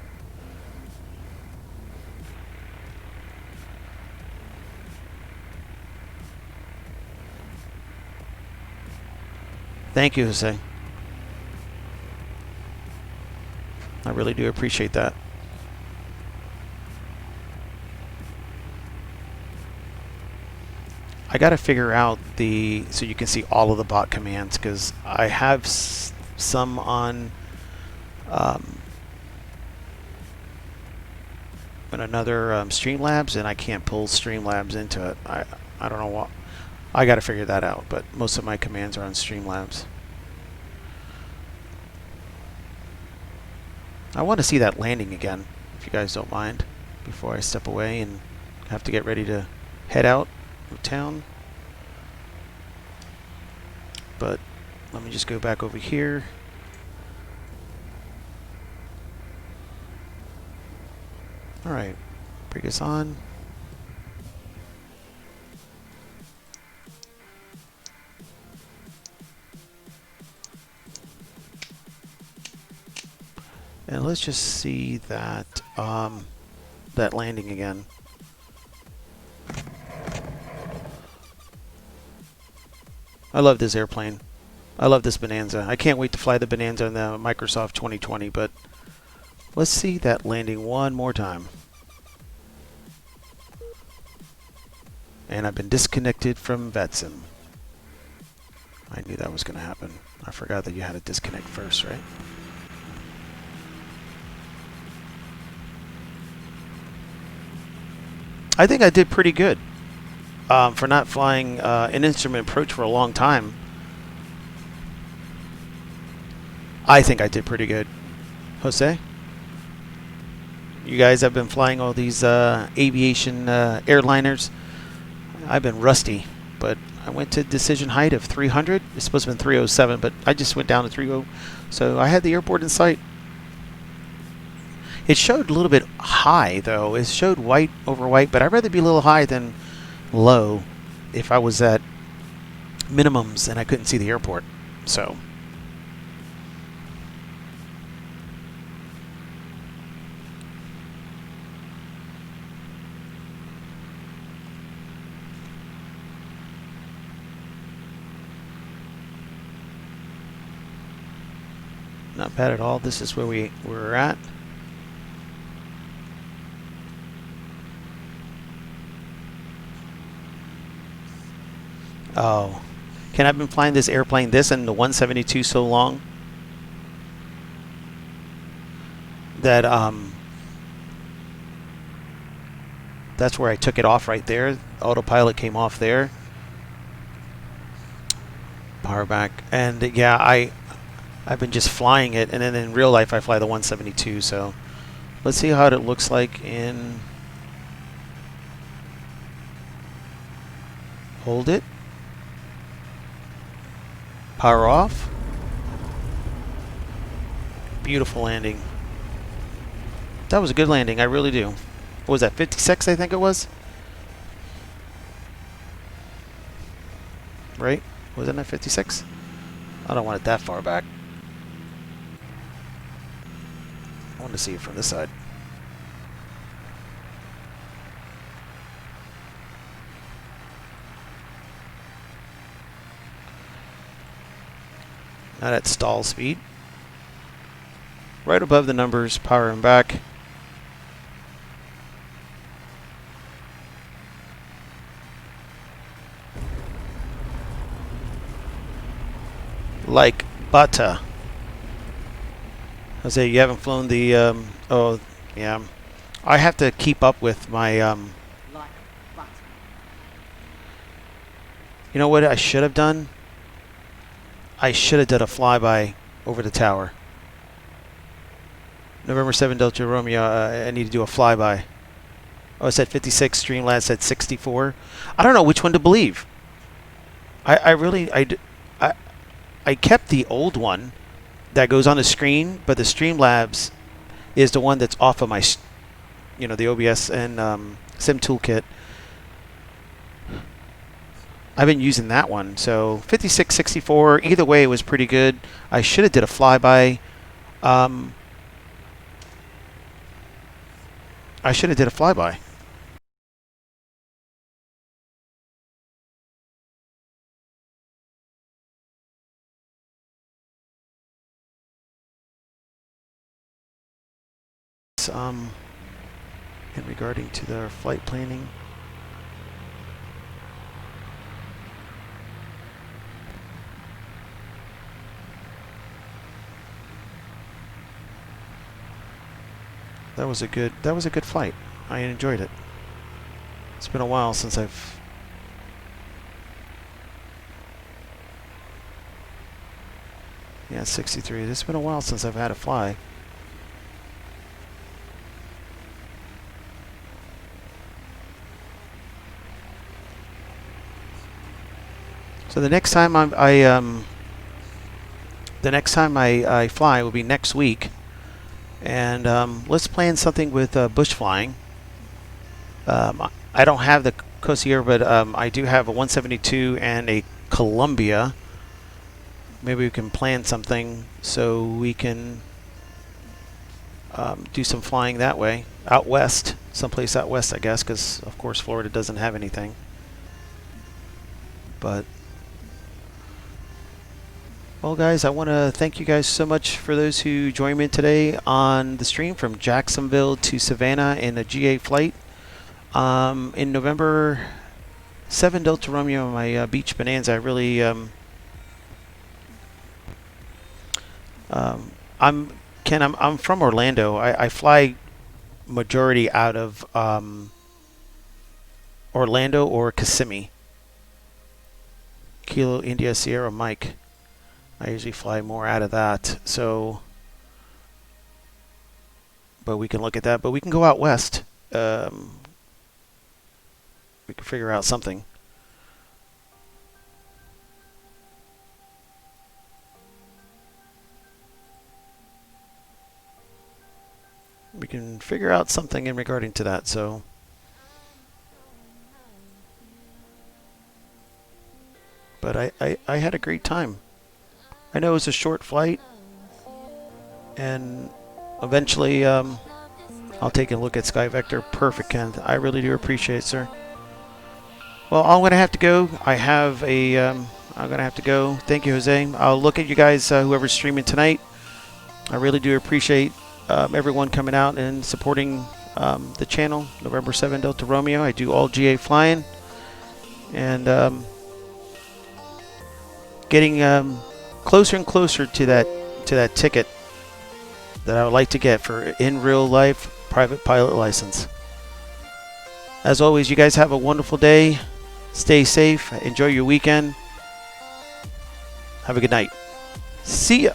Thank you, Jose. I really do appreciate that. I got to figure out so you can see all of the bot commands, because I have some on another Streamlabs, and I can't pull Streamlabs into it. I don't know what. I got to figure that out, but most of my commands are on Streamlabs. I want to see that landing again, if you guys don't mind, before I step away and have to get ready to head out of town. But let me just go back over here. Alright, bring us on. And let's just see that that landing again. I love this airplane. I love this Bonanza. I can't wait to fly the Bonanza in the Microsoft 2020, but let's see that landing one more time. And I've been disconnected from VETSIM. I knew that was going to happen. I forgot that you had to disconnect first, right? I think I did pretty good for not flying an instrument approach for a long time. I think I did pretty good. Jose? You guys have been flying all these aviation airliners. I've been rusty, but I went to decision height of 300. It's supposed to have been 307, but I just went down to 30. So I had the airport in sight. It showed a little bit high, though. It showed white over white, but I'd rather be a little high than low if I was at minimums and I couldn't see the airport. So not bad at all. This is where we're at. Oh, can I have been flying this airplane, this and the 172 so long that that's where I took it off right there. Autopilot came off there. Power back, and yeah, I've been just flying it, and then in real life I fly the 172. So let's see how it looks like in. Hold it. Power off. Beautiful landing. That was a good landing. I really do. What was that? 56, I think it was. Right? Wasn't that 56? I don't want it that far back. I want to see it from this side. Not at stall speed. Right above the numbers, powering back. Like butter. Jose, you haven't flown the, oh, yeah. I have to keep up with my, Like butter. you know what I should have done? I should have done a flyby over the tower. November 7 Delta Romeo, I need to do a flyby. Oh, it said 56, Streamlabs said 64. I don't know which one to believe. I kept the old one that goes on the screen, but the Streamlabs is the one that's off of my, you know, the OBS and Sim Toolkit. I've been using that one, so 56, 64. Either way, it was pretty good. I should have did a flyby. I should have did a flyby. In regarding to their flight planning. That was a good flight. I enjoyed it. It's been a while since I've yeah, 63. It's been a while since I've had a fly. So the next time I fly will be next week, and let's plan something with bush flying. I don't have the KSAV, but I do have a 172 and a Columbia. Maybe we can plan something so we can do some flying that way, out west, someplace out west, I guess, because of course Florida doesn't have anything. But well, guys, I want to thank you guys so much for those who joined me today on the stream from Jacksonville to Savannah in a GA flight. In November 7 Delta Romeo, my Beach Bonanza, I really, I'm from Orlando. I fly majority out of Orlando or Kissimmee. Kilo India Sierra Mike. I usually fly more out of that, so, but we can look at that. But we can go out west. We can figure out something. We can figure out something in regarding to that, so. But I had a great time. I know it was a short flight, and eventually I'll take a look at Sky Vector. Perfect, Ken. I really do appreciate it, sir. Well, I'm going to have to go. I'm going to have to go. Thank you, Jose. I'll look at you guys, whoever's streaming tonight. I really do appreciate everyone coming out and supporting the channel. November 7 Delta Romeo. I do all GA flying, and getting closer and closer to that ticket that I would like to get for in real life private pilot license. As always, you guys have a wonderful day. Stay safe. Enjoy your weekend. Have a good night. See ya.